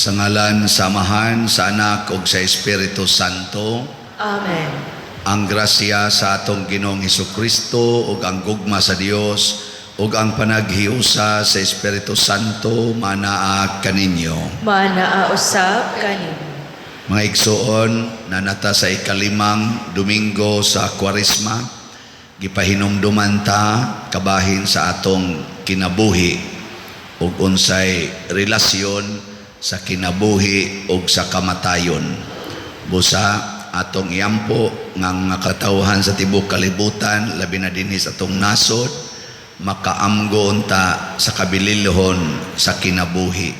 Sa ngalan sa Amahan, sa Anak ug sa Espiritu Santo. Amen. Ang grasya sa atong Ginoong Hesukristo ug ang gugma sa Dios ug ang panaghiusa sa Espiritu Santo manaa kaninyo. Manaa usab kanin. Mga igsoon, nanata sa ikalimang Domingo sa Kwaresma, gipahinumduman ta kabahin sa atong kinabuhi ug unsay relasyon sa kinabuhi ug sa kamatayon. Busa atong iyampo nga katawhan sa tibok kalibutan, labi na dinhi sa atong nasod, makaamgo unta sa kabililhon sa kinabuhi.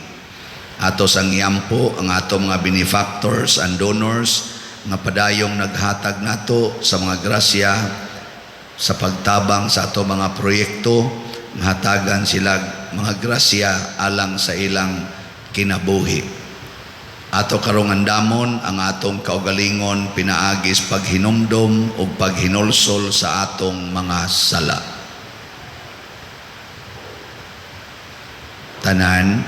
Ato sang iyampo ang atong mga benefactors and donors nga padayong naghatag nato sa mga grasya sa pagtabang sa ato mga proyekto, hatagan sila mga grasya alang sa ilang kinabuhi. Ato karong andamon ang atong kaugalingon pinaagis paghinumdom o paghinulsol sa atong mga sala. Tanan,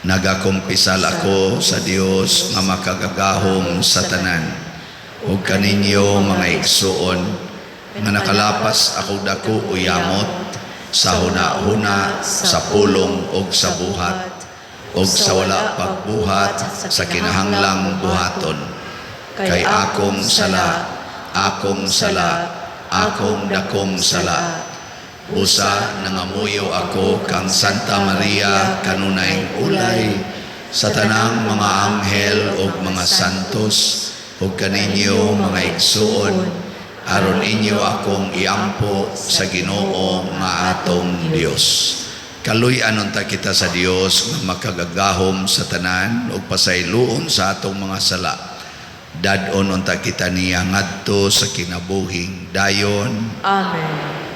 nagakumpisal ako sa Dios nga makagagahom sa tanan. Ug kaninyo mga igsuon nga nakalapas ako dako uyamot sa huna-huna, sa pulong ug sa buhat, ug sa wala pagbuhat sa kinahanglang buhaton. Kay akong sala, akong dakong sala. Busa nangamuyo ako kang Santa Maria kanunayng ulay sa tanang mga anghel ug mga santos ug kaninyo mga igsuon aron inyo akong iampo sa Ginoo nga atong Dios. Kaluy-an unta kita sa Dios nga makagagahom sa tanan ug pasayloon sa atong mga sala. Dadon unta kita niya ngadto sa kinabuhing dayon. Amen.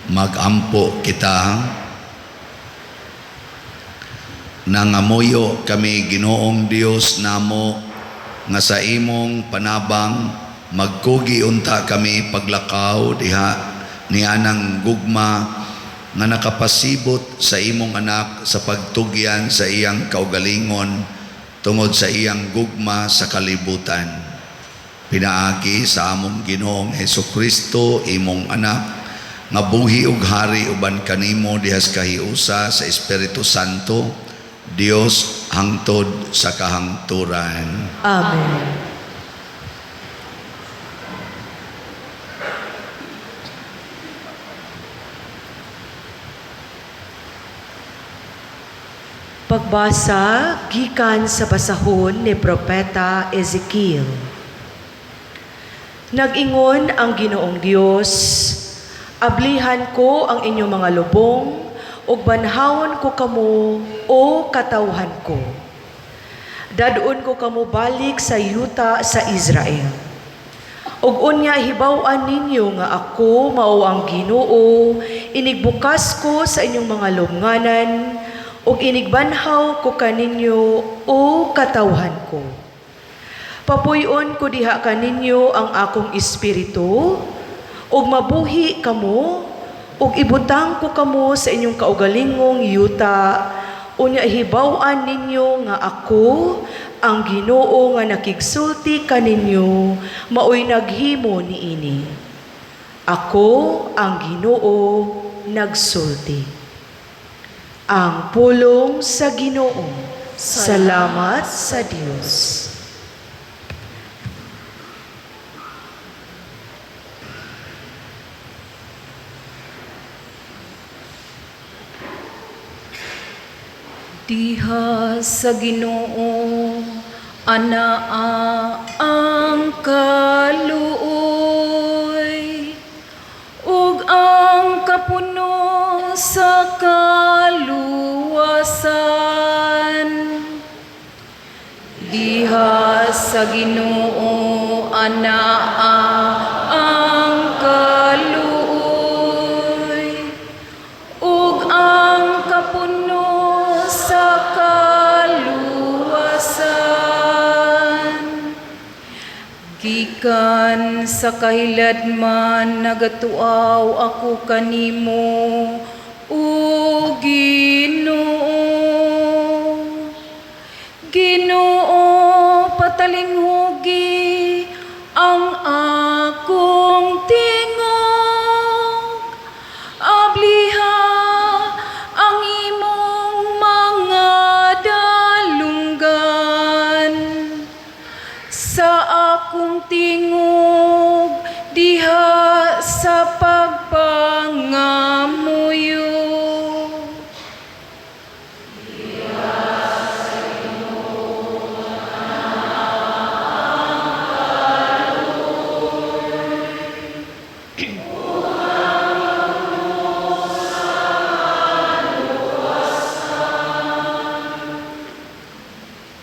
Magampo kita, nangamuyo kami Ginoong Dios namo nga sa imong panabang magkugi unta kami paglakaw diha nianang gugma nga nakapasibot sa imong anak sa pagtugyan sa iyang kaugalingon tungod sa iyang gugma sa kalibutan. Pinaagi sa among Ginoong Hesukristo imong anak nga buhi ug hari uban kanimo dihas kahiusa sa Espiritu Santo, Dios hangtod sa kahangturan. Amen. Pagbasa gikan sa basahon ni Propeta Ezekiel. Nag-ingon ang Ginoong Dios, ablihan ko ang inyong mga lubong, ug banhawon ko kamo o katawhan ko. Dadon ko kamo balik sa yuta sa Israel. Ug unya hibaw-an ninyo nga ako mao ang Ginoo, inigbukas ko sa inyong mga lubnganan, ug inigbanhaw ko kaninyo o katawhan ko. Papuyon ko diha kaninyo ang akong espiritu, ug mabuhi kamo, ug ibutang ko kamo sa inyong kaugalingong yuta, unya hibaw-an ninyo nga ako ang Ginoo nga nakigsulti kaninyo, maoy naghimo niini. Ako ang Ginoo nagsulti. Ang pulong sa Ginoo. Salamat sa Dios. Diha sa Ginoo anaa ang kaluoy ug ang kapuno sa kaluwasan. Diha sa Ginoo anaa ang kaluoy ug ang kapuno sa kaluwasan. Gikan sa kahiladman nagatuaw ako kanimo, o Ginoo. Ginoo, patalinghugi ang akong tingog, abliha ang imong mga dalunggan sa akong tingog diha sa pagpangamuyo.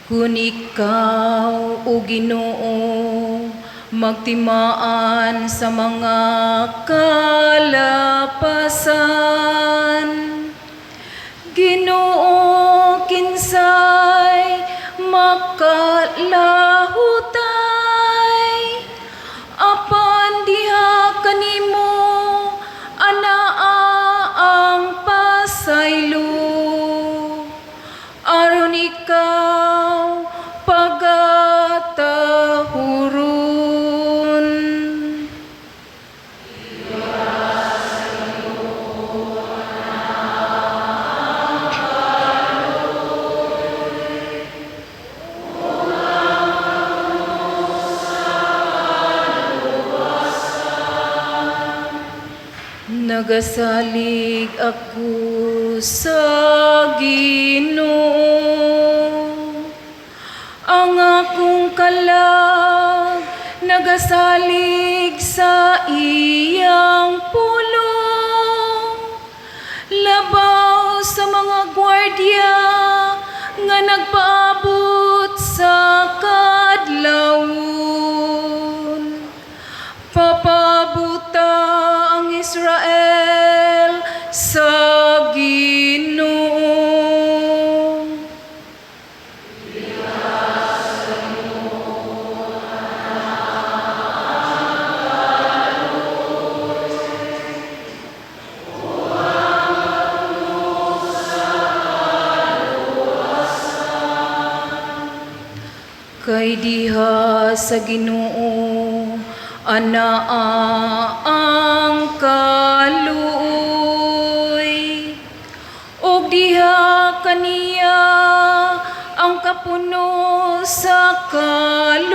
Kung ikaw, o Ginoo, magtimaan sa mga kalapasan. Ginoo, kinsay makalahutay, apan diha kanimo anaa ang pasaylo. Aron ikaw pagatahuron. Nagasalig ako sa Ginoo, ang akong kalag nagasalig sa iyang pulong, labaw sa mga gwardiya nga nagpaabot sa kadlawon. Papabuta ang Israel sa Ginoo. Kay diha sa Ginoo anaa ang kaluoy, ug diha kaniya ang kapuno sa kaluwasan,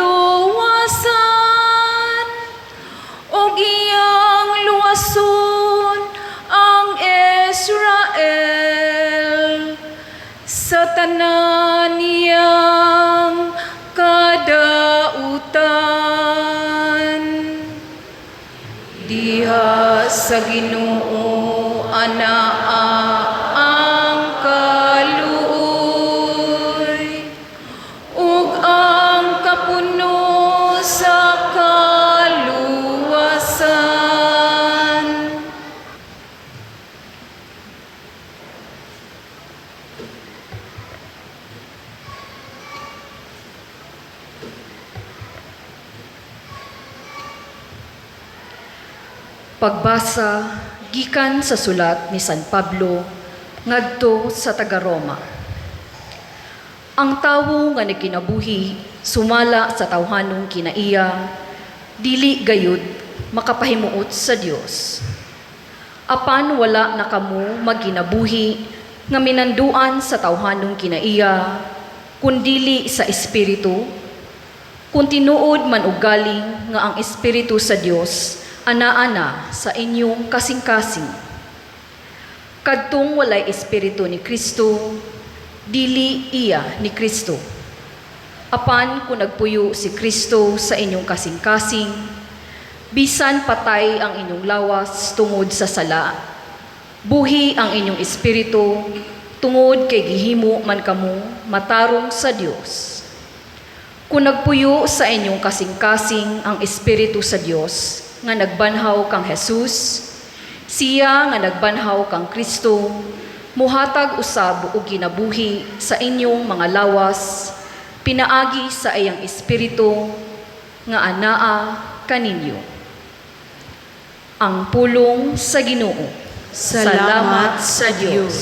ug iyang luwason ang Israel sa tanan niyang kadautan. Diha sa Ginoo anaa ang kaluoy ug ang kapuno sa kaluwasan. Pagbasa gikan sa sulat ni San Pablo ngadto sa taga-Roma. Ang tawo nga nagkinabuhi sumala sa tawhanong kinaiya dili gayud makapahimuot sa Dios. Apan wala na kamo magkinabuhi nga minanduan sa tawhanong kinaiya kundili sa espiritu, kung tinuod man og galing nga ang espiritu sa Dios ana-ana sa inyong kasing-kasing. Kadtong walay espiritu ni Kristo, dili iya ni Kristo. Apan kung nagpuyo si Kristo sa inyong kasing-kasing, bisan patay ang inyong lawas tungod sa sala, buhi ang inyong espiritu tungod kay gihimo man kamo matarong sa Dios. Kung nagpuyo sa inyong kasing-kasing ang espiritu sa Dios nga nagbanhaw kang Jesus, siya nga nagbanhaw kang Kristo, muhatag usab og ginabuhi sa inyong mga lawas, pinaagi sa iyang espiritu nga anaa kaninyo. Ang pulong sa Ginoo. Salamat sa Diyos.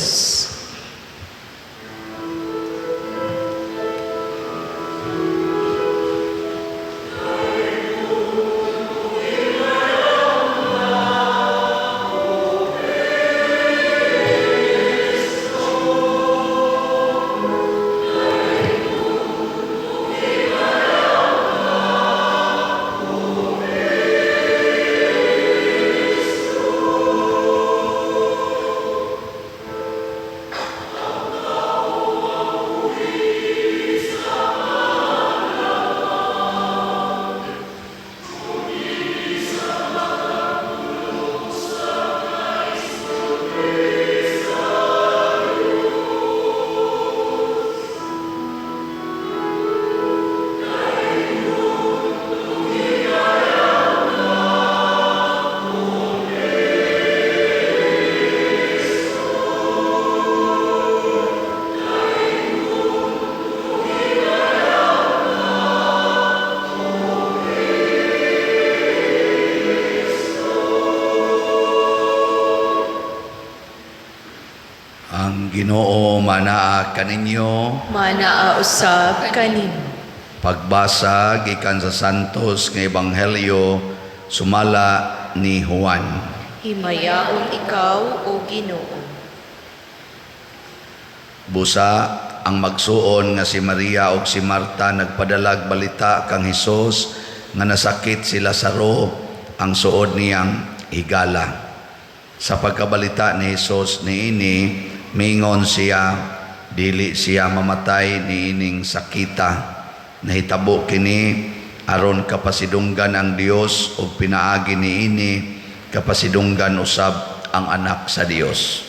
Ang Ginoo manaa kaninyo. Manaa usab kanimo. Pagbasa gikan sa Santos nga Ebanghelyo sumala ni Juan. Himayaon ikaw o Ginoo. Busa ang magsuon nga si Maria ug si Marta nagpadalag balita kang Hesus nga nasakit si Lazaro ang suod niyang higala. Sa pagkabalita ni Hesus niini, mingon siya, dili siya mamatay niining sakita. Nahitabo kini aron kapasidunggan ang Dios ug pinaagi niini kapasidunggan usab ang anak sa Dios.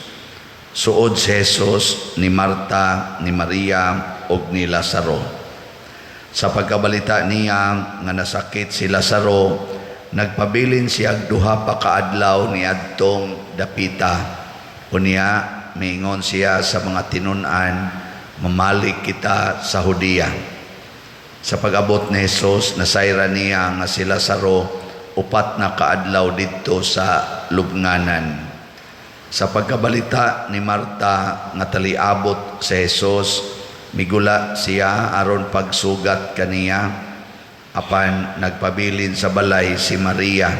Suod si Jesus ni Marta, ni Maria ug ni Lazaro. Sa pagkabalita niya nga nasakit si Lazaro, nagpabilin siya duha pa kaadlaw ni adtong dapita. Unya mingon siya sa mga tinun-an, mamalik kita sa Hudiya. Sa pag-abot ni Jesus, nasayra niya nga si Lazaro upat na kaadlaw dito sa lubnganan. Sa pagkabalita ni Marta nga taliabot si Jesus, migula siya aron pagsugat kaniya, apan nagpabilin sa balay si Maria.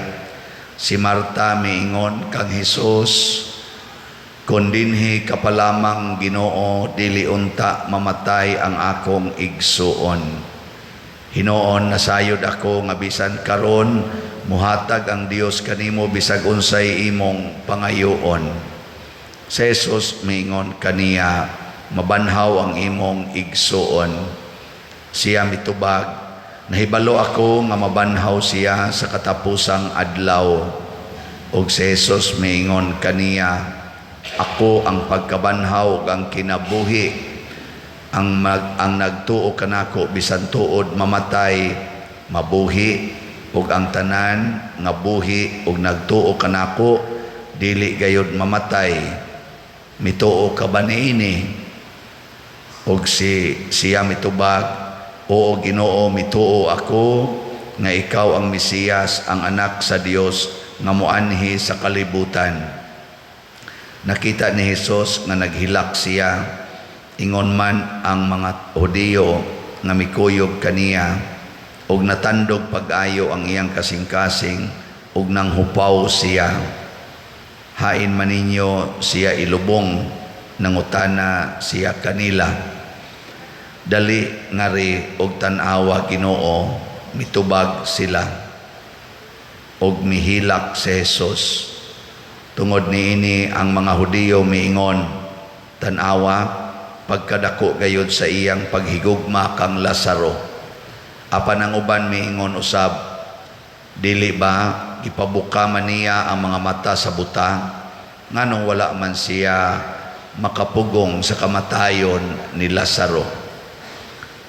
Si Marta miingon kang Jesus, kung dinhi ka pa lamang Ginoo, dili unta mamatay ang akong igsuon. Hinoon nasayod ako nga bisan karon muhatag ang Dios kanimo bisag unsay imong pangayoon. Si Jesus mingon kaniya, mabanhaw ang imong igsuon. Siya mitubag, nahibalo ako nga mabanhaw siya sa katapusang adlaw. Ug si Jesus mingon kaniya, ako ang pagkabanhaw ug ang kinabuhi. Ang nagtuo kanako bisan tuod mamatay, mabuhi, ug ang tanan nga buhi ug nagtuo kanako dili gayud mamatay. Mituo ka ba niini? Ug siya mitubag, oo Ginoo, mituo ako nga ikaw ang Mesiyas, ang anak sa Dios nga moanhi sa kalibutan. Nakita ni Jesus nga naghilak siya, ingon man ang mga Hudiyo nga mikuyog kaniya, og natandog pag-ayo ang iyang kasing-kasing, og nanghupaw siya. Hain man ninyo siya ilubong, nangutana siya kanila. Dali ngari og tan-awa Ginoo, mitubag sila. Og mihilak si Jesus. Tungod niini ang mga Hudiyo miingon, tan-awa, pagkadako gayud sa iyang paghigugma kang Lazaro. Apan ang uban miingon usab, dili ba ipabuka man niya ang mga mata sa buta, nganong wala man siya makapugong sa kamatayon ni Lazaro.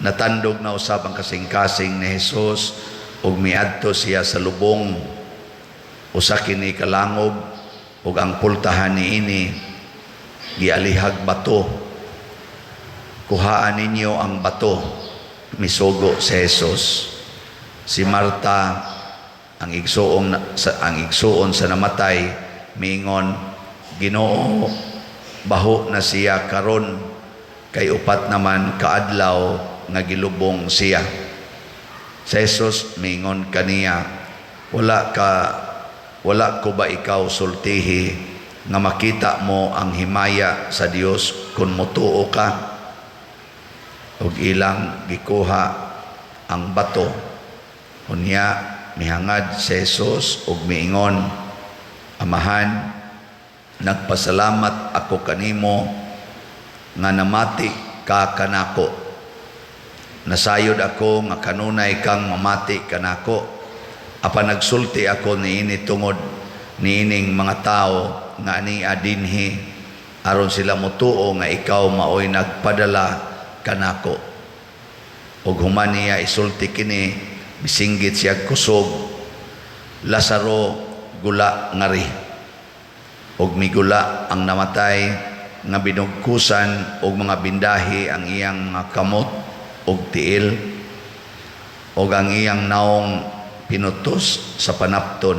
Natandog na usab ang kasing-kasing ni Jesus ug miadto siya sa lubong. Usa kini kalangob ug ang pultahan niini gialihag bato. Kuhaan ninyo ang bato, misugo si Jesus. Si Marta ang igsuon sa namatay miingon, Ginoo, baho na siya karon, kay upat naman kaadlaw nga gilubong siya. Si Jesus miingon kaniya, wala ko ba ikaw sultihi nga makita mo ang himaya sa Dios kung motuo ka? Ug ilang gikuha ang bato. Unya mihangad si Jesus ug miingon, Amahan, nagpasalamat ako kanimo nga namati ka kanako. Nasayod ako nga kanunay kang mamati kanako. Apan nagsulti ako niini tungod niining mga tao nga ania dinhi, aron sila motuo nga ikaw maoy nagpadala kanako. Og human niya isulti kini, bisinggit siya kusog, Lazaro gula ngari. Og migula ang namatay nga binugkusan og mga bindahi ang iyang mga kamot og tiil, og ang iyang naong pinutos sa panapton.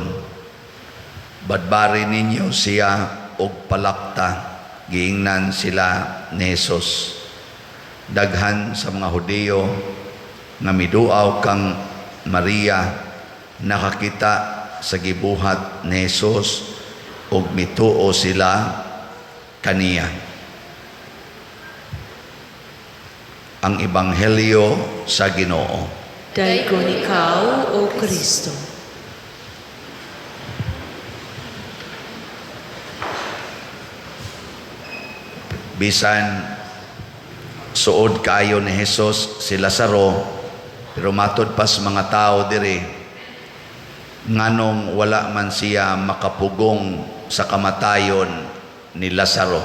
Badbari ninyo siya og palakta, giingnan sila ni Jesus. Daghan sa mga Hudiyo nga miduaw kang Maria nakakita sa gibuhat ni Jesus ug mituo sila kaniya. Ang Ebanghelyo sa Ginoo. Dayon ikaw, O Kristo. Bisan suod kayo ni Jesus si Lazaro, pero matud pas mga tao diri, nganong wala man siya makapugong sa kamatayon ni Lazaro.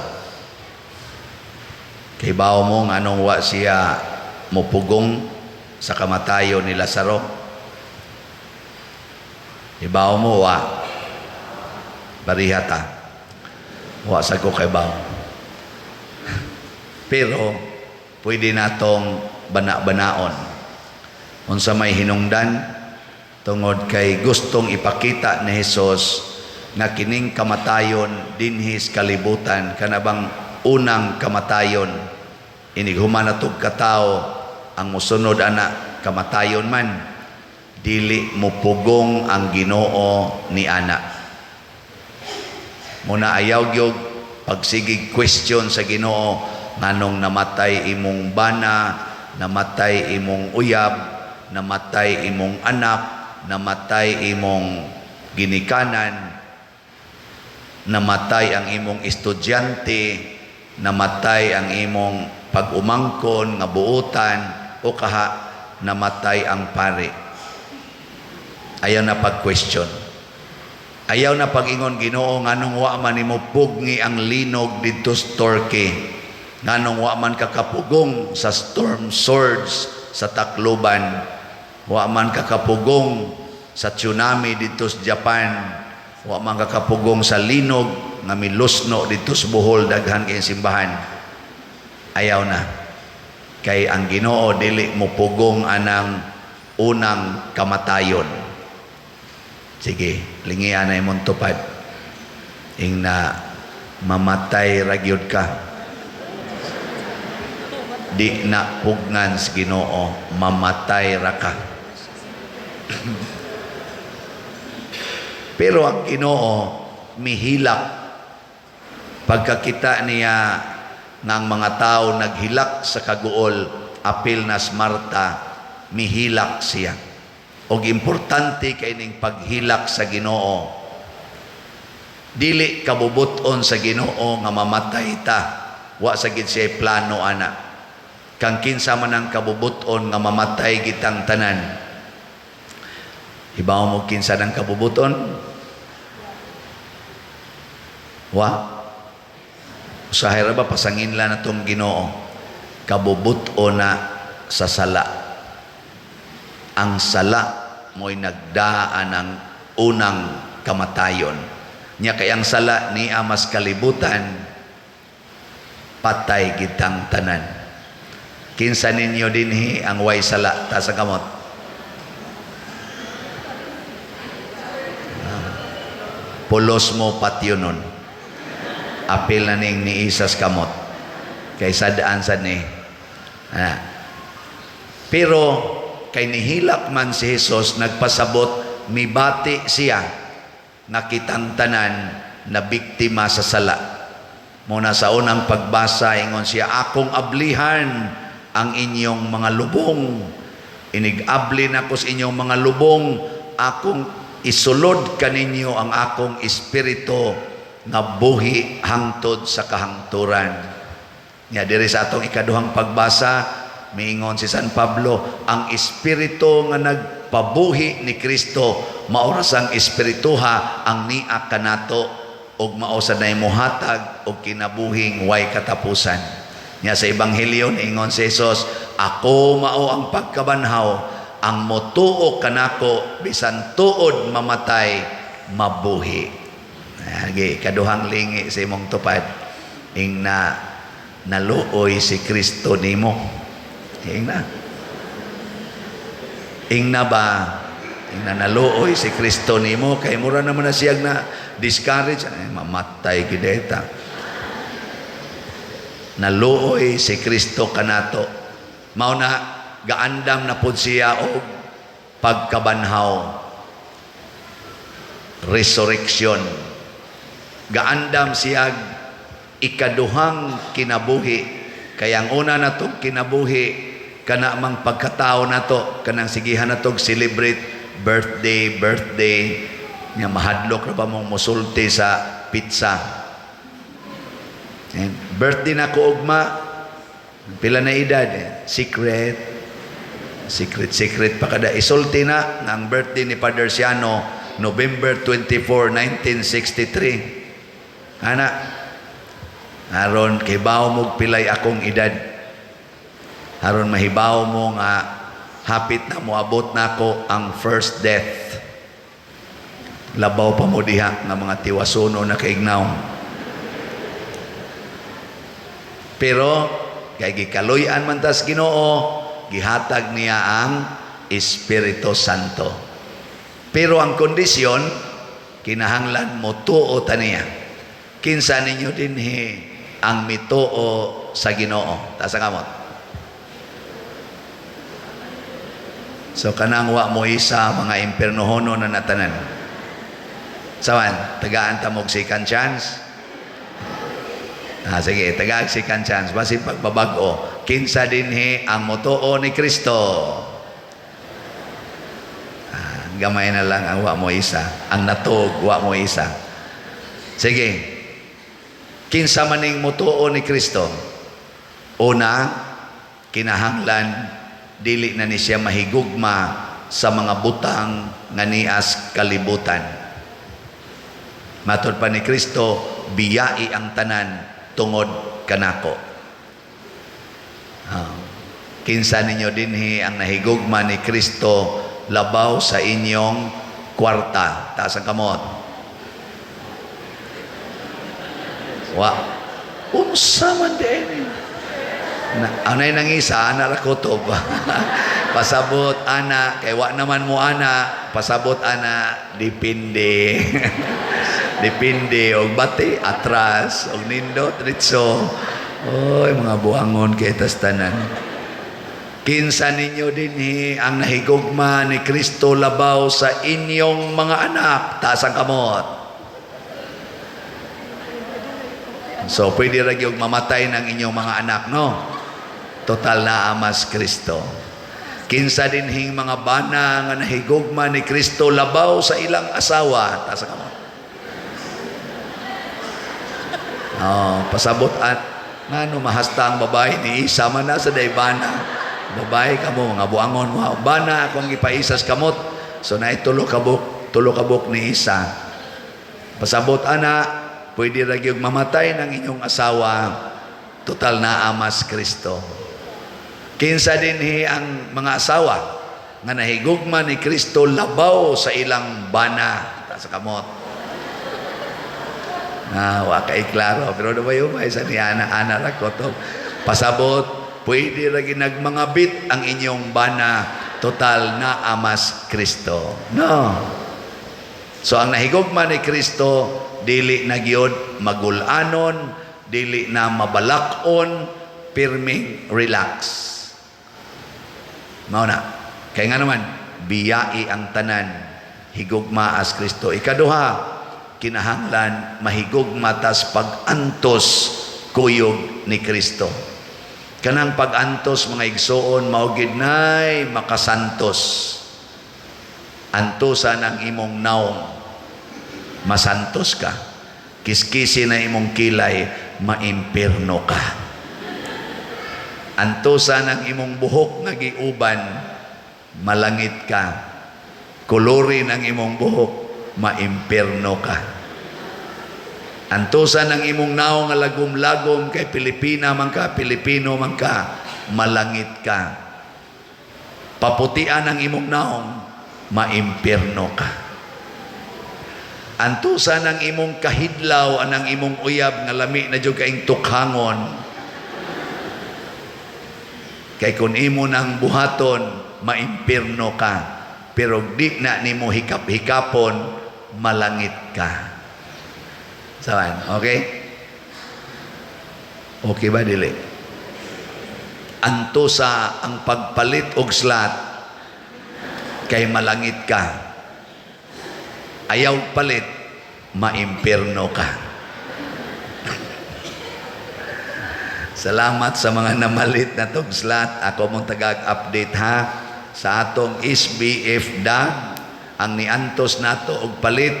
Kay bao mo nganong wa siya mupugong sa kamatayon ni Lazaro? Ibaw mo wa barihata. Wa sa ko kay bao. Pero pwede natong bana-banaon. Unsa may hinungdan tungod kay gustong ipakita ni Jesus nga kining kamatayon dinhis kalibutan, kanabang unang kamatayon. Inig human natug katao ang musunod ana kamatayon man, dili mupugong ang Ginoo ni ana. Muna ayaw gyud pagsigig question sa Ginoo, nganong namatay imong bana, namatay imong uyab, namatay imong anak, namatay imong ginikanan, namatay ang imong estudyante, namatay ang imong pag-umangkon nga buutan, o kaha namatay ang pare. Ayaw na pag-question. Ayaw na pag-ingon, Ginoo, nganong wa man nimo pugni ang linog didto sa Turkey, nganong wa man kakapugong sa storm surge sa Tacloban, wa man kakapugong sa tsunami dito sa Japan, wa man kakapugong sa linog nga milusno dito sa Bohol, daghan kay simbahan. Ayaw na. Kay ang Ginoo dili mo pugong anang unang kamatayon. Sige, lingian na imong tupad. Ing na mamatay ragyod ka. Di na pugnan sa Ginoo, mamatay ra ka. Pero ang Ginoo mihilak pagkakita niya ng mga tao naghilak sa kaguol, apil nas Marta, mihilak siya. Og importante kay ning paghilak sa Ginoo. Dili kabubuton sa Ginoo nga mamatay ta. Wa sa gid siya plano ana. Kang kinsa man ang kabubuton nga mamatay gitang tanan. Hibaw mo kinsa ng kabubuton? Wa? Usahay ra ba pasangin la na tong Ginoo? Kabubuton na sa sala. Ang sala mo'y nagdaan ng unang kamatayon. Nya kay ang sala ni amas kalibutan, patay gitang tanan. Kinsa ninyo dinhi ang way sala ta sa kamot? Pulos mo patyonon. Apil na ning ni isas kamot. Kay sadaan sad ni. Pero kay nihilak man si Jesus, nagpasabot, mibati siya, nakitang tanan na biktima sa sala. Muna sa unang pagbasa, ingon siya, akong ablihan ang inyong mga lubong. Inigabli na ko sa inyong mga lubong, akong isulod kaninyo ang akong espiritu nga buhi hangtod sa kahangturan. Nya diri sa atong ikaduhang pagbasa, miingon si San Pablo, ang espiritu nga nagpabuhi ni Kristo, maoras ang espirituha ang niak kanato og mao sa nay mohatag og kinabuhing way katapusan. Nya sa ebanghelyo niingon si Jesus, ako mao ang pagkabanhaw, ang motuo kanako bisan tuod mamatay mabuhi. Agi kaduhang lingi sa imong tupad, ing na naluoy si Kristo nimo. Ing na ba? Ing na naluoy si Kristo nimo, kay mura naman na siyag na discourage, mamatay gideta. Naluoy si Kristo kanato. Mao na gaandam na pud siya og pagkabanhaw, resurrection. Gaandam siya ikaduhang kinabuhi. Kaya ang una na itong kinabuhi, kana mang pagkatao na to, kanang sigihan na to, celebrate birthday, nga mahadlok na ba mong musulti sa pizza. And birthday na ko ugma, pila na edad, secret pa kada. Isulti na ng birthday ni Father Siano, November 24, 1963. Aron kibaw mo pilay akong edad. Aron mahibaw mo nga hapit na moabot nako ang first death. Labaw pa mo diha nga mga tiwasuno na kaignaw. Pero kay gikaluy-an man tas Ginoo, gihatag niya ang Espiritu Santo. Pero ang kondisyon, kinahanglan mo tuo ta niya. Kinsa ninyo dinhi ang mituo sa Ginoo? Tasa kamot. So kanang wa mo isa mga impernohono na natanan. Sawan, tagaan ta mo second chance. Sige, tagaan second chance. Basin pagbabag-o. Kinsa dinhi ang motoo ni Kristo? Gamay na lang ang wa mo isa. Ang natog, wa mo isa. Sige. Kinsa maning motoo ni Kristo? Una, kinahanglan dili na ni siya mahigugma sa mga butang nga nias kalibutan. Matod pa ni Kristo, biyai ang tanan tungod kanako. Kinsa ninyo dinhi ang nahigugma ni Kristo labaw sa inyong kwarta? Taas ang kamot. Wa. Unsa man din. Anay nang isa, narakotob. Pasabot ana kay wa naman mo ana, pasabot ana dipindi. Dipindi og bati atras og nindot diretso. Oy mga buangon kay tas tanan. Kinsa ninyo dinhi ang nahigugma ni Kristo labaw sa inyong mga anak, taas ang kamot. So pwede ra gyud mamatay ng inyong mga anak, no? Total na amas Kristo. Kinsa dinhing mga bana nga nahigugma ni Kristo labaw sa ilang asawa, taas ang kamot. Pasabot at ngano mahasta ang babae ni isa man na sa daybana. Babae kamo mga buangon mo bana akong gipaisas kamot. So na tulo kabuk ni isa. Pasabot ana pwede ra gyud mamatay ng inyong asawa. Total na amas Kristo. Kinsa dinhi ang mga asawa nga nahigugma ni Kristo labaw sa ilang bana, ta sa kamot. Wa kay klaro pero do bayo sa ni ana ra ko to. Pasabot pwede ra ginagmangabit ang inyong bana, total na amas Kristo. No. So ang nahigugma ni Kristo dili na gyud magulanon, dili na mabalakon, pirming relax. Mao na. Kay nga naman biyai ang tanan, higugma as Kristo. Ikaduha, kinahanglan mahigugma tas pag-antos kuyog ni Kristo. Kanang pag-antos mga igsoon mao gid nay makasantos. Antosan ang imong naong masantos ka. Kiskisi na imong kilay maimpirno ka. Antosan ang imong buhok nga giuban malangit ka. Kolori ng imong buhok maimpirno ka. Antusan ang imong naong nga lagom-lagom kay Pilipina man ka, Pilipino man ka, malangit ka. Paputian ang imong naong, maimpirno ka. Antusan ang imong kahidlaw, anang imong uyab nga lami na jud kaing tukhangon. Kay kun imo nang buhaton, maimpirno ka. Pero di na nimo hikap-hikapon, malangit ka. Sawan, okay? Okay ba dili? Antusa ang pagpalit og slat kay malangit ka. Ayaw palit, maimpirno ka. Salamat sa mga namalit na tong slat. Ako mong tagag-update ha sa atong SBF DAG. Ang niantos nato og palit,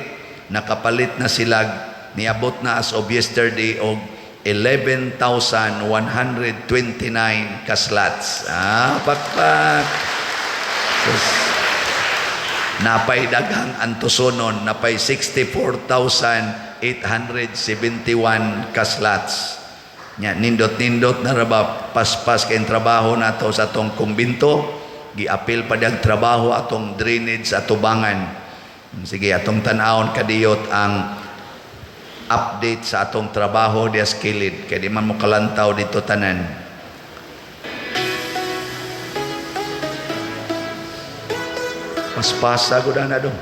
nakapalit na sila, niabot na as of yesterday og 11,129 ka slots. Pakpak. Napay daghang antusonon, napay 64,871 ka slots. Nya nindot-nindot na raba paspas kay trabaho nato sa atong kumbinto, giapil pa dag trabaho atong drainage sa tubangan. Sige atong tan-awon kadiyot ang update sa atong trabaho diya sa kilid kay di man mo kalantaw dito tanan. Paspasa gud na do.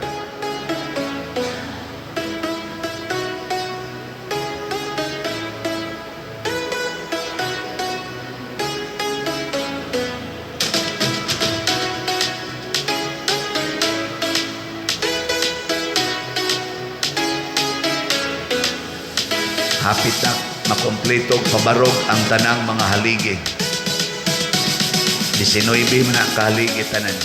Hapit na makompleto pabarog ang tanang mga haligi. 19 man na kahaligi tanan.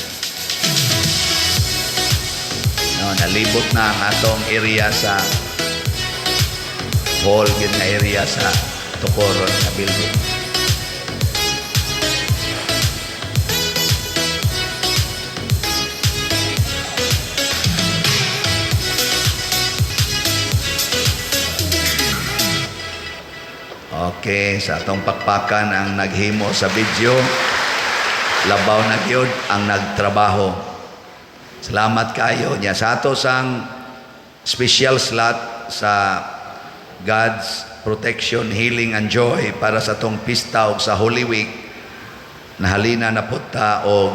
No, nalibot na ang atong area sa hall, gin na area sa Tukoron na building. Okay, sa atong pakpakan ang naghimo sa video, labaw na gyud ang nagtrabaho. Salamat kayo niya sa ato sang special slot sa God's protection, healing and joy para sa atong pista og sa Holy Week. Nahalina na punta og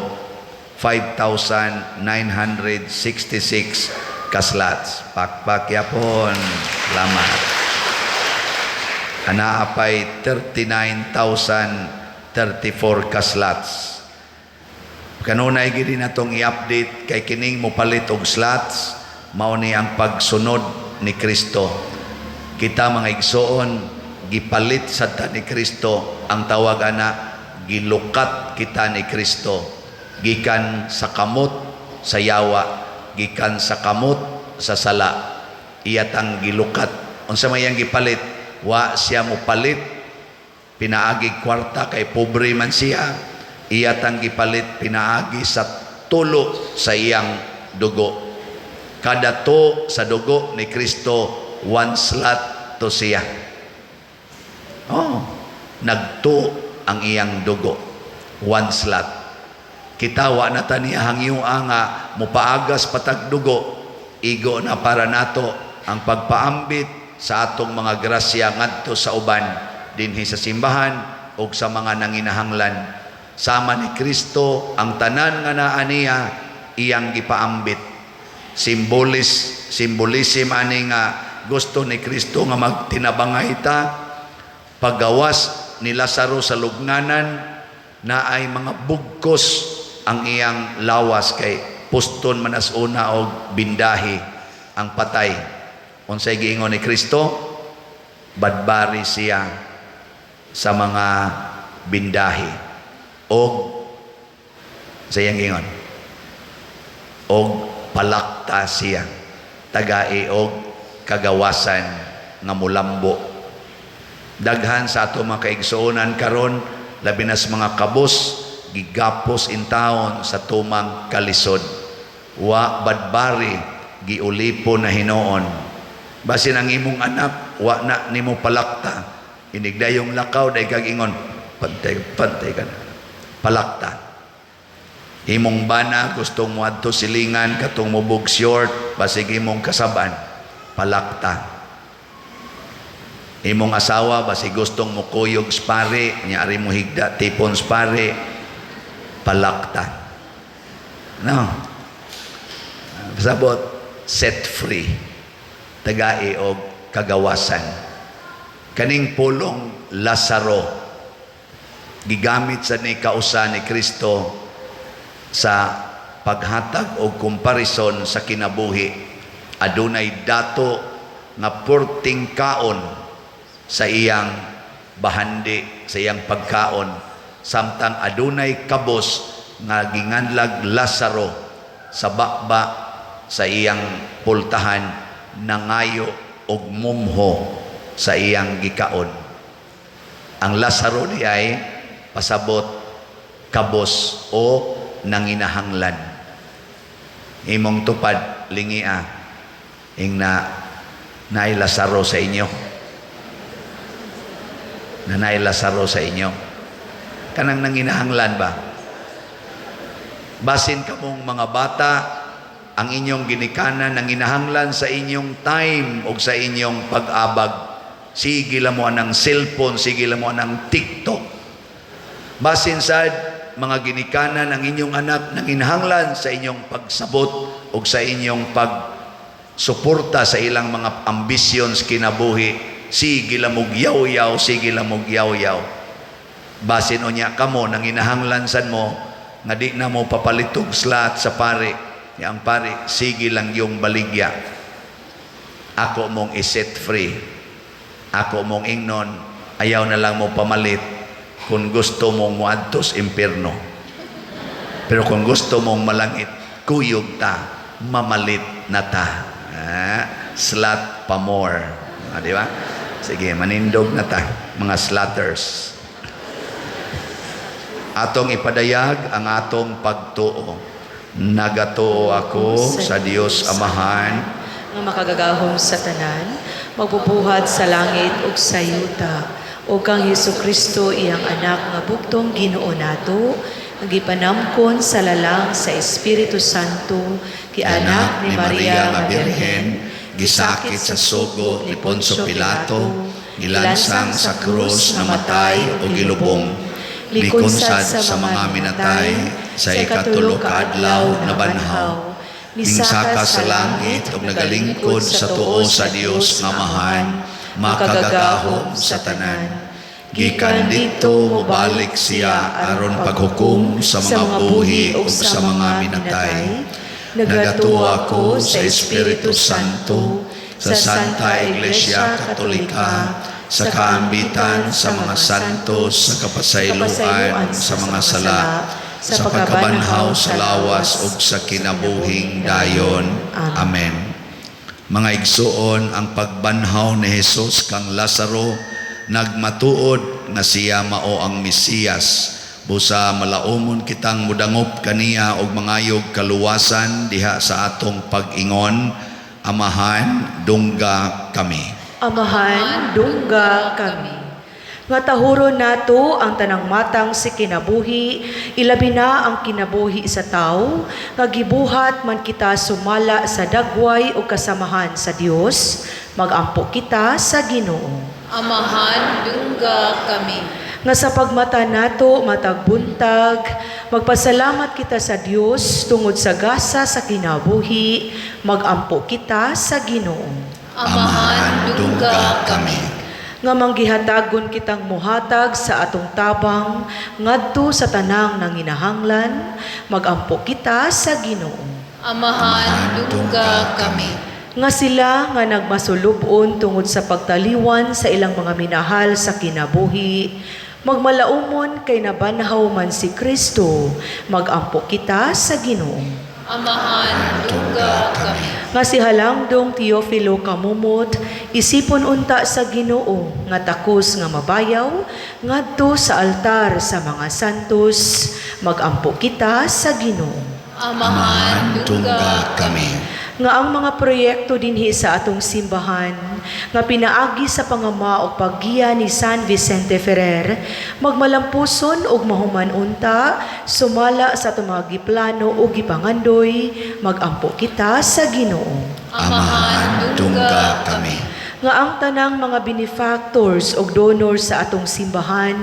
5,966 kaslats. Pakpak yapon. Salamat. Anaapay 39,034 kaslats. Kanunay gid natong i-update kay kining mopalit og slots mao ni ang pagsunod ni Kristo. Kita mga igsoon gipalit sadta ni Kristo ang tawag ana gilukat kita ni Kristo gikan sa kamot sa yawa, gikan sa kamot sa sala. Iyatang gilukat. Unsa may ang gipalit? Wa siya mo palit pinaagi kwarta kay pobre man siya. Iyatang gipalit pinaagi sa tulo sa iyang dugo. Kada to sa dugo ni Kristo, one slot to siya. Nagto ang iyang dugo. One slot. Kita wa na taniya hangyo nga mupaagas patag dugo. Igo na para nato ang pagpaambit sa atong mga grasya ngadto sa uban dinhi sa simbahan o sa mga nanginahanglan. Sama ni Kristo ang tanan nga naa niya iyang gipaambit. Simbolism ani nga gusto ni Kristo nga magtinabangay ta. Paggawas ni Lazaro sa lugnanan na ay mga bugkos ang iyang lawas kay puston manas una og bindahi ang patay. Unsay giingon ni Kristo? Badbari siya sa mga bindahi. Og sa iyang giingon. Og palakta siya. Tagai og kagawasan nga mulambo. Daghan sa ato mga kaigsuonan karon labi na sa mga kabus gigapos in taon sa tumang kalisod. Wa badbari giulipo na hinoon. Basin ang imong anak wa na nimo palakta. Inigdayong lakaw day kag ingon pantay ka na. Palakta. Imong bana gustong mo adto silingan katong mubog short basig imong kasaban. Palakta. Imong asawa basig gustong mo kuyog spare nya ari mo higda tipon spare. Palakta. No. Sabot set free. Tagai og kagawasan. Kaning pulong Lazaro gigamit sa ni kausa ni Kristo sa paghatag o comparison sa kinabuhi. Adunay dato nga porting kaon sa iyang bahandi, sa iyang pagkaon, samtang adunay kabos nga ginganlag Lazaro sa bakba sa iyang pultahan nangayo og mumho sa iyang gikaon. Ang Lazaro di ay pasabot kabos o nanginahanglan. Imong tupad lingia ing naay Lazaro sa inyo. Naay Lazaro sa inyo. Kanang nanginahanglan ba? Basin kamong mga bata ang inyong ginikanan nanginahanglan sa inyong time o sa inyong pag-abag. Sige lang mo ng cellphone, sige lang mo ng TikTok. Basin sad mga ginikanan ang inyong anak nanginahanglan sa inyong pagsabot o sa inyong pagsuporta sa ilang mga ambitions kinabuhi. Sige lang mo yaw-yaw, sige lang mo yaw-yaw. Basin o niya kamo nanginahanglan sad mo nga di na mo papalitog slot sa pare. Ang pare, sige lang yung baligya. Ako mong iset free. Ako mong ingnon, ayaw na lang mo pamalit kung gusto mong muadtos impierno. Pero kung gusto mong malangit, kuyog ta, mamalit na ta. Slut pa more. Di ba? Sige, manindog na ta, mga slutters. Atong ipadayag ang atong pagtuo. Nagatuo ako sa Dios Amahan nga makagagahom sa tanan, magbubuhat sa langit ug sa yuta, ug kang Hesukristo iyang anak nga bugtong Ginoo nato, nga gipanamkon sa lalang sa Espiritu Santo, anak ni Maria nga Birhen, gisakit sa sugo ni Poncio Pilato, gilansang sa krus na matay o gilubong, likunsad sa mga minatay, sa ikatulo ka adlaw na banhaw, minsaka sa langit ug nagalingkod sa tuo sa Dios nga Amahan, makagagahom sa tanan. Gikan dito mobalik siya aron paghukom sa mga buhi ug sa mga minatay. Nagatuo ako sa Espiritu Santo, sa Santa Iglesia Katolika, sa kaambitan sa mga santos, sa kapasayloan sa mga sala, sa pagkabanhaw sa lawas ug sa kinabuhing dayon. Amen. Mga igsuon, ang pagbanhaw ni Jesus kang Lazaro nagmatuod nga siya mao ang Mesiyas. Busa malaumon kitang mudangop kaniya og mangayog kaluwasan diha sa atong pag-ingon. Amahan, dungga kami. Amahan, dungga kami. Nga tahuron nato ang tanang matang si kinabuhi, ilabi na ang kinabuhi sa tao, nga gibuhat man kita sumala sa dagway o kasamahan sa Dios, magampo kita sa Ginoo. Amahan, dungga kami. Nga sa pagmata nato matag buntag, magpasalamat kita sa Dios tungod sa gasa sa kinabuhi, magampo kita sa Ginoo. Amahan, dungga kami. Nga manggihatagon kitang muhatag sa atong tabang ngadto sa tanang nanginahanglan, magampo kita sa Ginoo. Amahan, dungga kami. Nga sila nga nagmasulubon tungod sa pagtaliwan sa ilang mga minahal sa kinabuhi, magmalaumon kay nabanhaw man si Kristo, magampo kita sa Ginoo. Amahan, dungga kami. Nga si Halangdong Teofilo kamumot, isipon unta sa Ginoo, nga takos nga mabayaw, ngadto sa altar sa mga santos, magampo kita sa Ginoo. Amahan, dungga kami. Nga ang mga proyekto dinhi sa atong simbahan, nga pinaagi sa pangama o paggiya ni San Vicente Ferrer, magmalampuson og mahuman unta, sumala sa atong mga giplano o gipangandoy, magampo kita sa Ginoo. Amahan, dungga kami. Nga ang tanang mga benefactors o donors sa atong simbahan,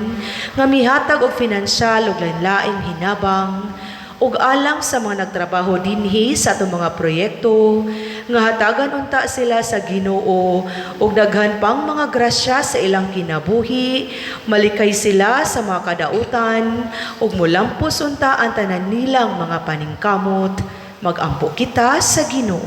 nga mihatag og pinansyal og lain-laing hinabang, ug alang sa mga nagtrabaho dinhi sa atong mga proyekto, nga hatagan unta sila sa Ginoo ug daghan pang mga grasya sa ilang kinabuhi, malikay sila sa mga kadautan ug mulampos unta ang tanan nilang mga paningkamot, magampo kita sa Ginoo.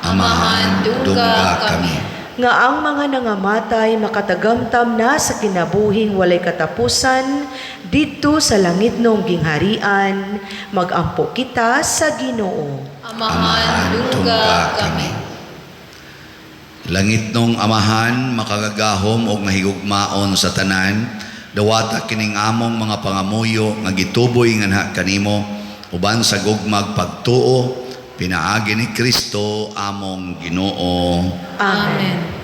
Amahan, dungga kami. Nga ang mga nangamatay makatagamtam na sa kinabuhing walay katapusan dito sa langit nung gingharian, magampo kita sa Ginoo. Amahan, dungga kami. Langit nung Amahan, makagagahom og mahigugmaon sa tanan, dawata kining among mga pangamuyo nga gituboy nga kanimo, uban sa gugmag pagtuo, pinaagi ni Kristo among Ginoo. Amen.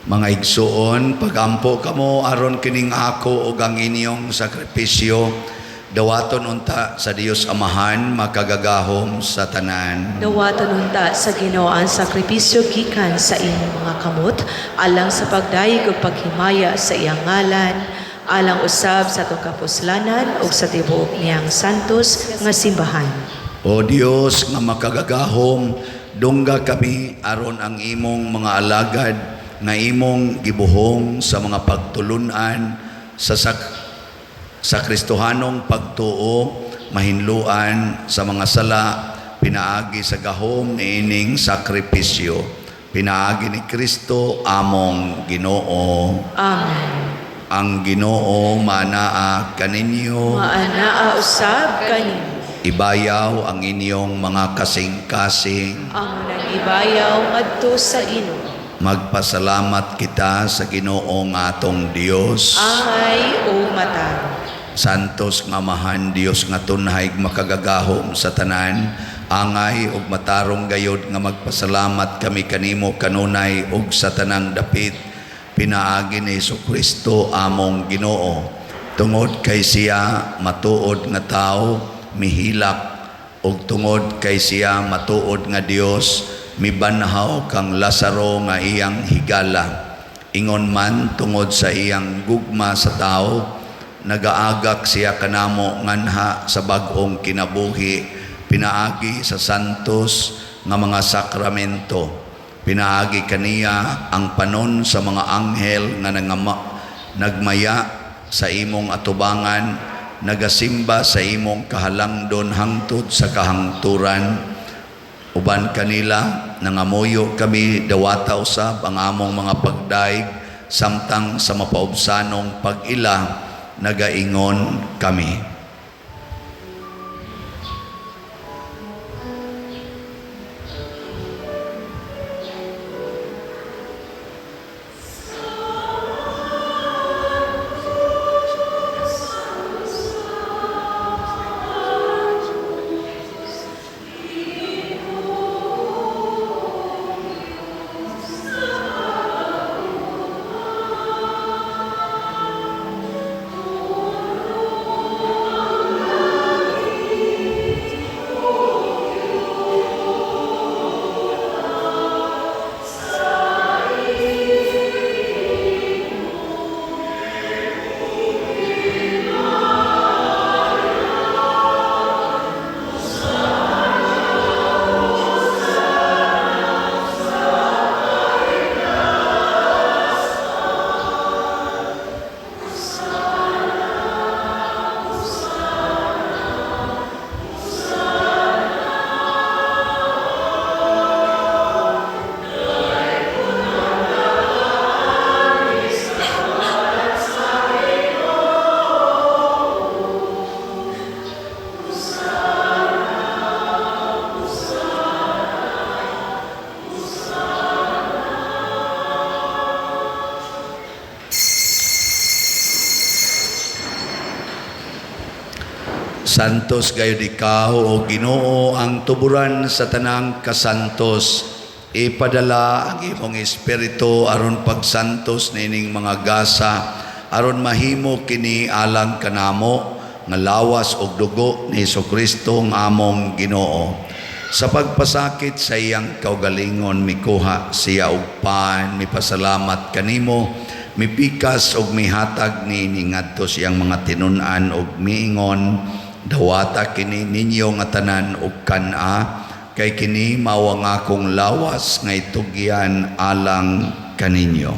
Mga igsuon, pagampo kamo aron kining ako ug ang inyong sakripisyo, dawaton unta sa Dios Amahan, makagagahom sa tanan. Dawaton unta sa Ginoo ang sakripisyo gikan sa inyong mga kamot, alang sa pagdayeg ug paghimaya sa iyang ngalan, alang usab sa atong kapuslanan ug sa tibuok niyang santos nga simbahan. O Dios nga makagagahom, dungga kami aron ang imong mga alagad nga imong gibuhong sa mga pagtulunan sa Kristohanong pagtuo, mahinluan sa mga sala, pinaagi sa gahom niining sakripisyo. Pinaagi ni Kristo among Ginoo. Amen. Ang Ginoo manaa kaninyo, Maanaa usab kaninyo. ibayaw ang inyong mga kasing-kasing. Ang nagibayaw ngadto sa ino. Magpasalamat kita sa Ginoo nga atong Dios. Angay o mata. Santos nga mahan Dios nga tunhay makagagahom sa tanan, angay ug matarong gayod nga magpasalamat kami kanimo kanunay ug sa tanang dapit pinaagi ni Jesucristo among Ginoo. Tungod kay siya matuod nga tao, mihilak, ug tungod kay siya matuod nga Dios, mibanhaw kang Lazaro nga iyang higala. Ingon man tungod sa iyang gugma sa tao, nagaagak siya kanamo nganha sa bag-ong kinabuhi, pinaagi sa santos nga mga sakramento. Pinaagi kaniya ang panon sa mga anghel nga nagmaya sa imong atubangan, nagasimba sa imong kahalangdon hangtod sa kahangturan. Uban kanila nangamuyo kami dawata usab ang among mga pagdaig, samtang sa mapaubsanong pag-ila nagaingon kami. Santos gayud ikaw o Ginoo ang tuburan sa tanang kasantos. Ipadala ang imong espiritu aron pagsantos nining mga gasa, aron mahimo kini alang kanamo nga lawas og dugo ni Jesucristo ang among Ginoo. Sa pagpasakit sa iyang kaugalingon mikuha siya og pan, mipasalamat kanimo, mipikas og mihatag ni ngadto siyang mga tinun-an og miingon, dawata kini ninyo nga tanan og kana, kay kini mao ang akong lawas nga itugyan alang kaninyo.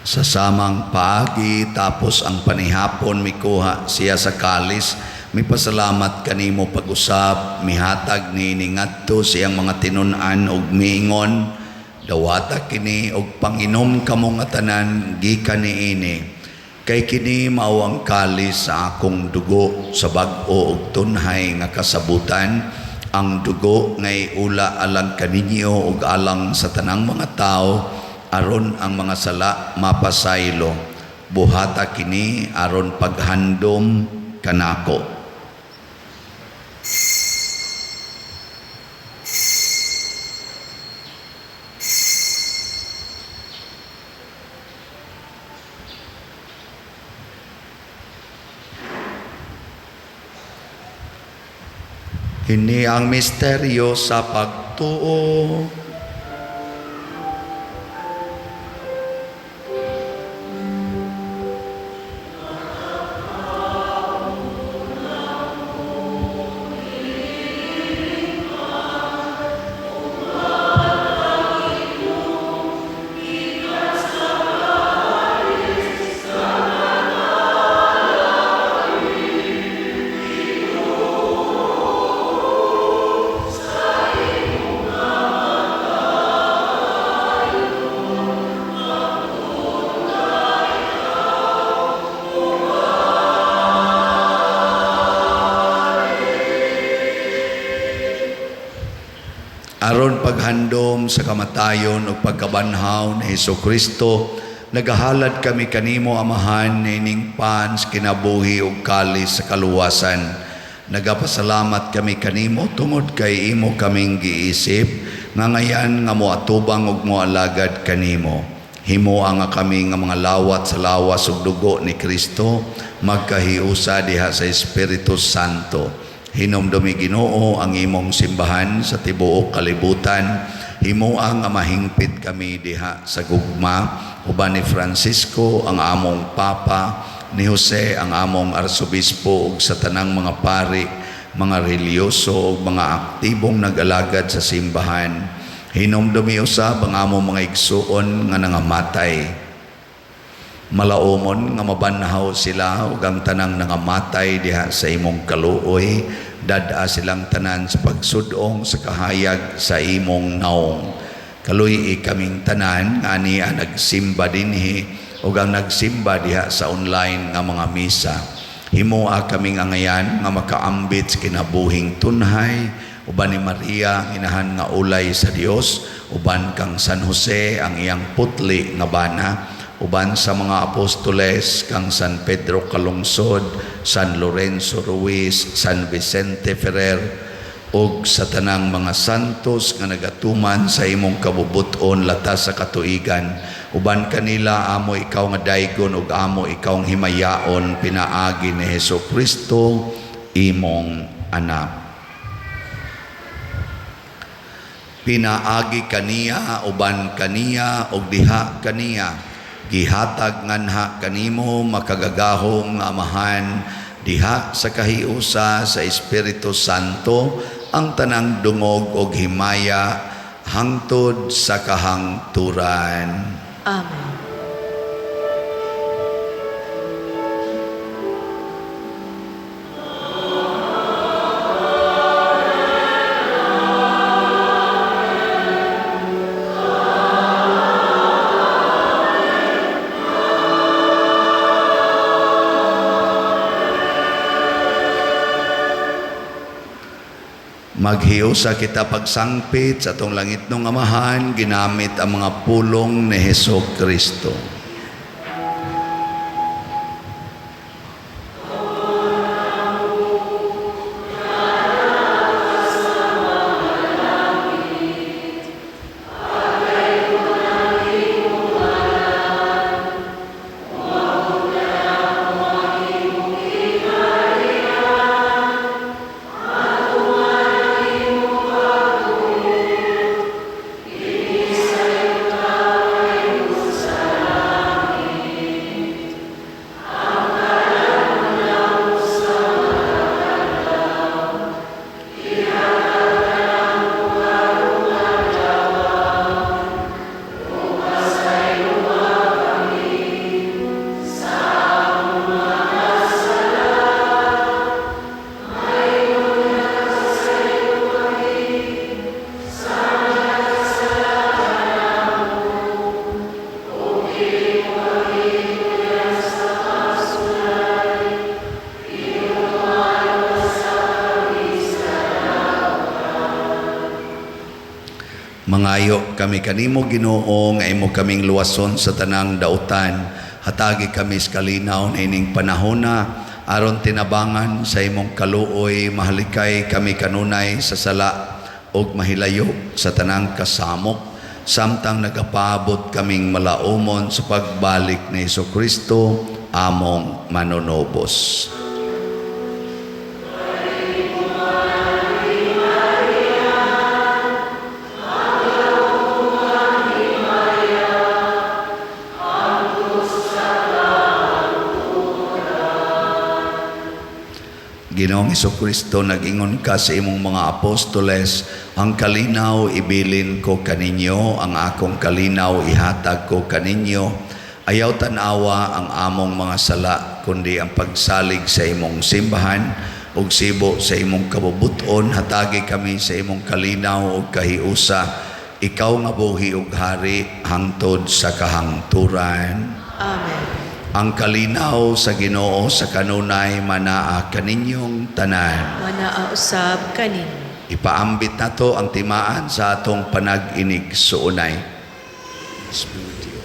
Sa samang paagi tapos ang panihapon mikuha siya sa kalis, mipasalamat kanimo pag-usab, mihatag ni ngadto siyang mga tinun-an og miingon, dawata kini og panginom kamo nga tanan gikan niini, kay kini mao ang kalis sa akong dugo sa bag-o ug tunhay nga kasabutan, ang dugo ngay ula alang kaninyo ug alang sa tanang mga tao, aron ang mga sala mapasaylo. Buhata kini aron paghandom kanako. Hini ang misteryo sa pagtuo. Aron paghandom sa kamatayon o pagkabanhaw ni Hesukristo, nagahalad kami kanimo amahan nining pan sa kinabuhi ug kalis sa kaluwasan. Nagapasalamat kami kanimo tungod kay imo kaming giisip nga ngayan nga moatubang ug moalagad kanimo. Himo nga kami nga mga lawat sa lawas ug dugo ni Kristo magkahiusa diha sa Espiritu Santo. Hinumdumi Ginoo ang imong simbahan sa tibuok kalibutan. Himo ang mahingpit kami diha sa gugma, uban ni Francisco ang among Papa, ni Jose ang among Arsobispo ug sa tanang mga pari, mga reliyoso ug mga aktibong nag-alagad sa simbahan. Hinumdumi usab ang among mga igsuon nga nangamatay. Malaumon nga mabanhaw sila ug ang tanang nangamatay diha sa imong kaluoy, dada silang tanan sa pagsudong sa kahayag sa imong naong. Kaluy kaming tanan nga niya nagsimba dinhi ug ang nagsimba diha sa online nga mga misa. Himoa kaming angayan nga makaambit sa kinabuhing tunhay, uban ni Maria inahan nga ulay sa Dios, uban kang San Jose ang iyang putli nga bana, uban sa mga apostoles kang San Pedro Calungsod, San Lorenzo Ruiz, San Vicente Ferrer, ug sa tanang mga santos nga nagatuman sa imong kabubuton latas sa katuigan. Uban kanila amo ikaw nga daygon ug amo ikaw nga himayaon pinaagi ni Hesukristo imong anak. Pinaagi kaniya uban kaniya ug diha kaniya. Gihatag nganha kanimo makagagahong amahan diha sa kahiusa sa Espiritu Santo ang tanang dungog og himaya hangtod sa kahangturan. Amen. Maghiusa kita pagsangpit sa atong langit nung amahan, ginamit ang mga pulong ni Hesukristo. Mangayo kami kanimo Ginoo nga imo kaming luwason sa tanang dautan. Hatagi kami sa kalinaw na ining panahona aron tinabangan sa imong kaluoy. Mahalikay kami kanunay sa sala ug mahilayo sa tanang kasamok, samtang nagapaabot kaming malaumon sa pagbalik ni Hesukristo among manunobos. Ginoong Kristo, nag-ingon ka sa imong mga apostoles, ang kalinaw ibilin ko kaninyo, ang akong kalinaw ihatag ko kaninyo. Ayaw tanawa ang among mga sala, kundi ang pagsalig sa imong simbahan, ug sibo sa imong kabubuton. Hatagi kami sa imong kalinaw ug kahiusa, ikaw nga buhi ug hari hangtod sa kahangturan. Amen. Ang kalinaw sa Ginoo sa kanunay manaa kaninyong tanan. Manaa usab kanin. Ipaambit nato ang timaan sa atong panag-inig suunay. Espiritu.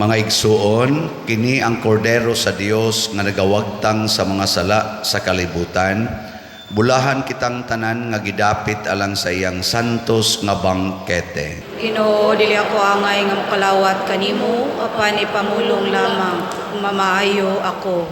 Mga igsuon, kini ang kordero sa Dios nga nagawagtang sa mga sala sa kalibutan. Bulahan kitang tanan nga gidapit alang sa iyang santos nga bangkete. Ginoo, dili ako angay nga mokalawat kanimo, apan ipamulong lamang kung mamaayo ako.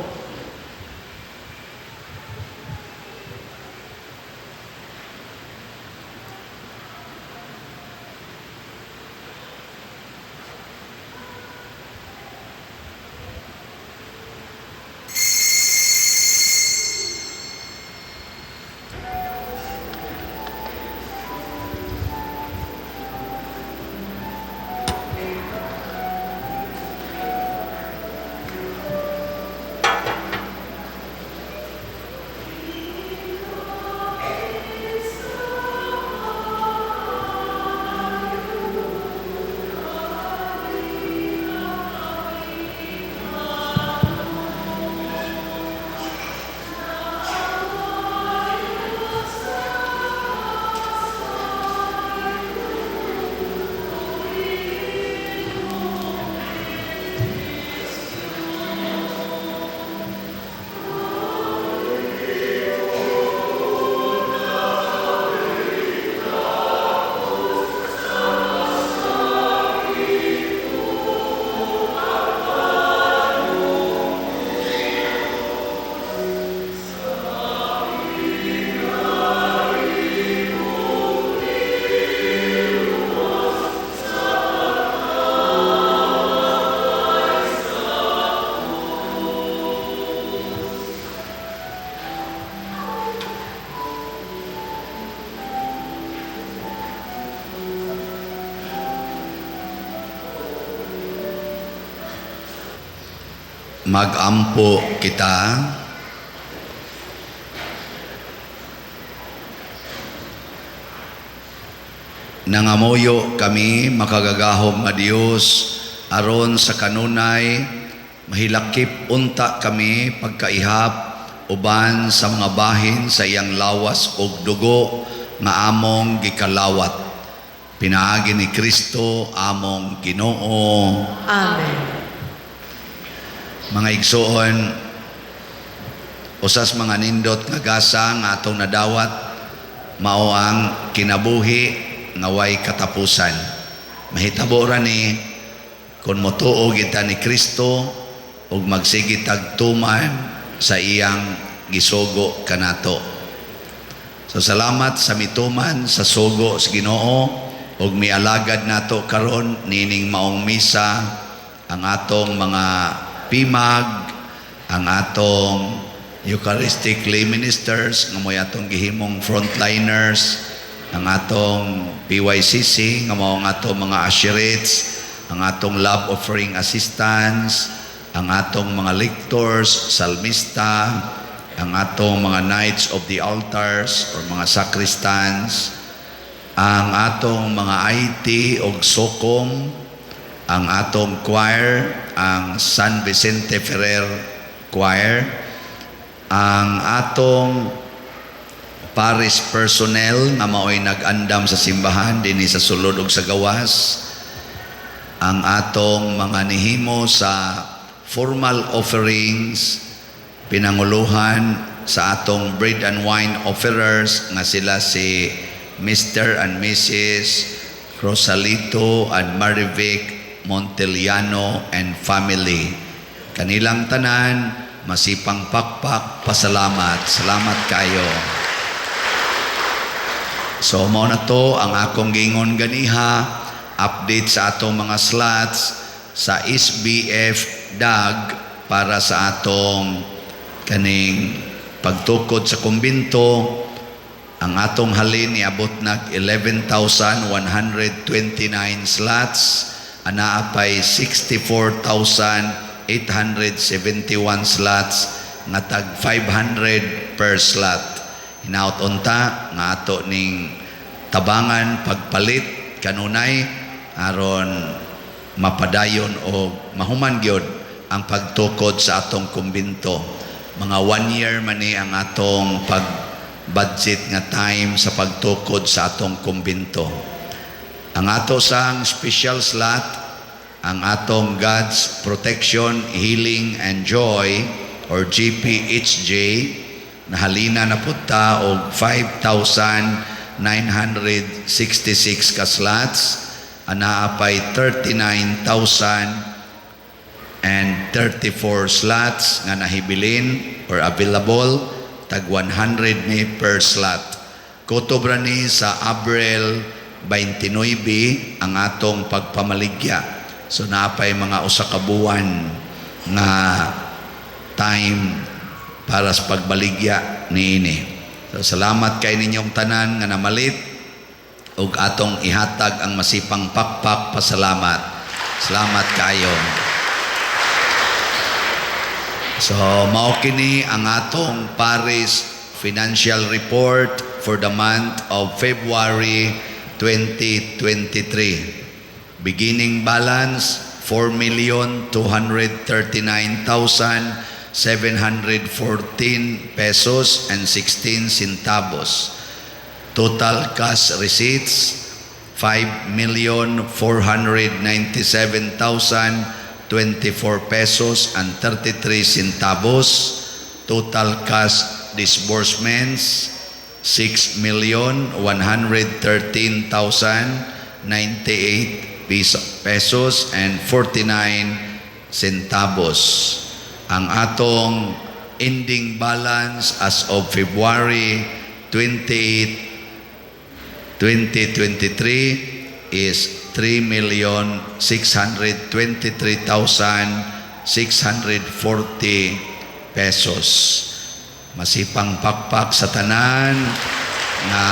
Magampo kita. Nangamoyo kami makagagahom nga Dios aron sa kanunay mahilakip unta kami pagkaihap uban sa mga bahin sa iyang lawas ug dugo nga among gikalawat. Pinaagi ni Kristo among Ginoo. Amen. Mga igsoon, usas mga nindot nga gasa nga atong nadawat, mao ang kinabuhi nga way katapusan. Mahitabo ra ni kung motuo kita ni Kristo ug magsigit tagtuman sa iyang gisugo kanato. So salamat sa mituman sa sugo sa Ginoo ug mialagad nato karon nining maong misa ang atong mga pimag ang atong Eucharistic lay ministers nga mo atong gihimong frontliners, ang atong PYCC nga mo ang atong mga usherates, ang atong love offering assistants, ang atong mga lectors, salmista, ang atong mga knights of the altars or mga sacristans, ang atong mga IT o sokong, ang atong choir, ang San Vicente Ferrer Choir, ang atong parish personnel nga mao'y nag-andam sa simbahan dinhi sa sulod ug sa gawas, ang atong mga nihimo sa formal offerings, pinanguluhan sa atong bread and wine offerers nga sila si Mr. and Mrs. Rosalito and Marivic Monteliano and family. Kanilang tanan, masipang pakpak, pasalamat. Salamat kayo. So, mo na to ang akong gingon ganiha, update sa atong mga slots sa SBF DAG para sa atong kaning pagtukod sa kumbinto. Ang atong halin niabot nag 11,129 slots, anaapay 64,871 slots nga tag 500 per slot. Hinaut unta nga ato ning tabangan pagpalit kanunay aron mapadayon o mahuman gyud ang pagtukod sa atong kumbinto. Mga 1 year man ni ang atong budget nga time sa pagtukod sa atong kumbinto. Ang ato sang special slot, ang atong God's Protection, Healing and Joy or GPHJ, nahalina na punta og 5,966 ka slots, anaapay 39,034 slots nga nahibilin or available, tag 100 ni per slot. Kutobra ni sa Abril 29 ang atong pagpamaligya. So napay mga usa ka buwan nga time para sa pagbaligya niini. So salamat kay ninyong tanan nga namalit ug atong ihatag ang masipang pakpak pasalamat. Salamat kayo. So, mao kini ang atong Paris Financial Report for the month of February 2023. Beginning balance, 4,239,714 pesos and 16 centavos. Total cash receipts, 5,497,024 pesos and 33 centavos. Total cash disbursements, 6,113,098 pesos and 49 centavos. Ang atong ending balance as of February 28, 2023 is 3,623,640 pesos. Masipang pakpak sa tanan na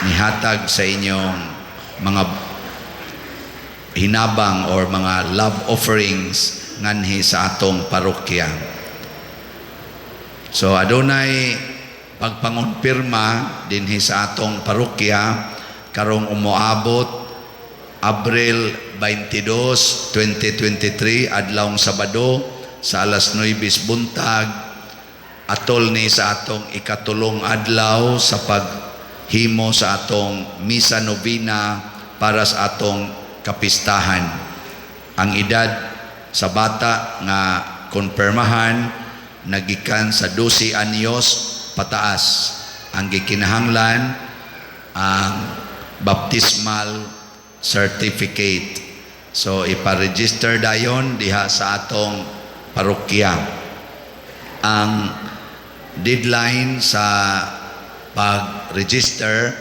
nihatag sa inyong mga hinabang or mga love offerings nganhi sa atong parokya. So adunay pagpangonpirma dinhi sa atong parokya karong umuabot Abril 22, 2023 adlawng Sabado sa alas 9 buntag, atol ni sa atong ikatulong adlaw sa paghimo sa atong misa novena para sa atong kapistahan. Ang edad sa bata nga konpermahan nagikan sa 12 anyos pataas. Ang gikinahanglan ang baptismal certificate. So ipa-register dayon diha sa atong parokya. Ang deadline sa pag-register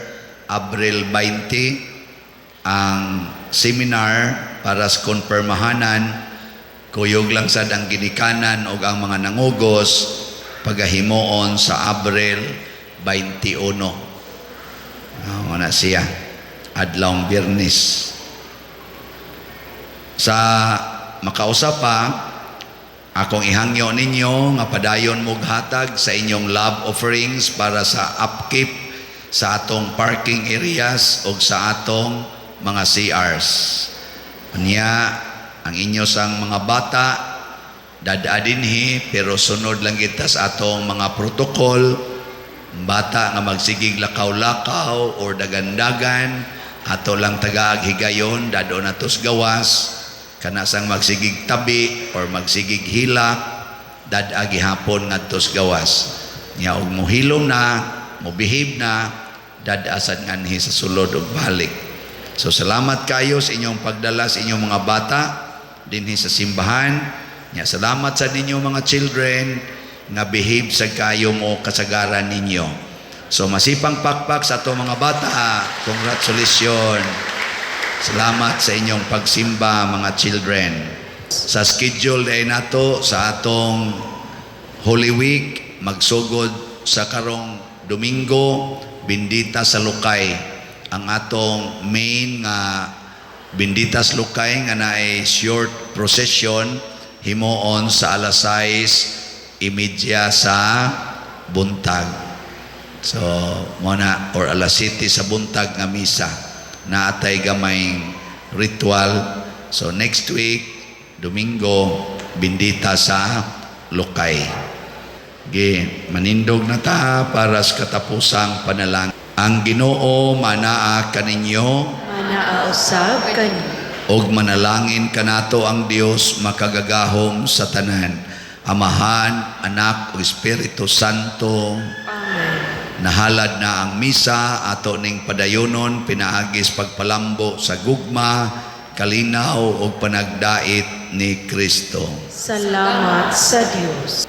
Abril 20. Ang seminar para sa konpermahanan Kuyog lang sad ang ginikanan o ang mga nangugos pagahimoon sa Abril 21. Na siya, adlawng Biyernes. Sa makausap pa, akong ihangyo ninyo nga padayon mog hatag sa inyong love offerings para sa upkeep sa atong parking areas o sa atong mga CRs. Unya, ang inyo sang mga bata, dadadinhi, pero sunod lang kita sa atong mga protokol. Bata nga magsigig lakaw-lakaw or dagandagan, ato lang tagaag higayon, dado na tos gawas, kanasang magsigig tabi or magsigig hila, dadagi hapon nga tos gawas. Nya og mohilom na, mobehave na, dadasan nganhi sa sulod og balik. So salamat kayo sa inyong pagdala sa inyong mga bata dinhi sa simbahan. Nya salamat sa ninyo mga children nga behave sa kayo mo kasagaran ninyo. So masipang pakpak sa ato mga bata. Congratulations. Salamat sa inyong pagsimba mga children. Sa schedule ay nato sa atong Holy Week, magsugod sa karong Domingo, Bendita sa Lukay. Ang atong main nga Bendita sa Lukay nga naay short procession himoon sa alas 6:30 sa buntag. So, muna or alas 7 sa buntag nga misa. Naatay gamayng ritual. So, next week, Domingo, Bendita sa Lukay. Manindog na ta para sa katapusang panalangin. Ang Ginoo manaa kaninyo, Manaausab kani. og manalangin kanato ang Dios makagagahom sa tanan. Amahan, Anak o Espiritu Santo. Amen. Nahalad na ang misa ato ning padayonon pinaagis pagpalambo sa gugma, kalinaw o panagdait ni Kristo. Salamat sa Dios.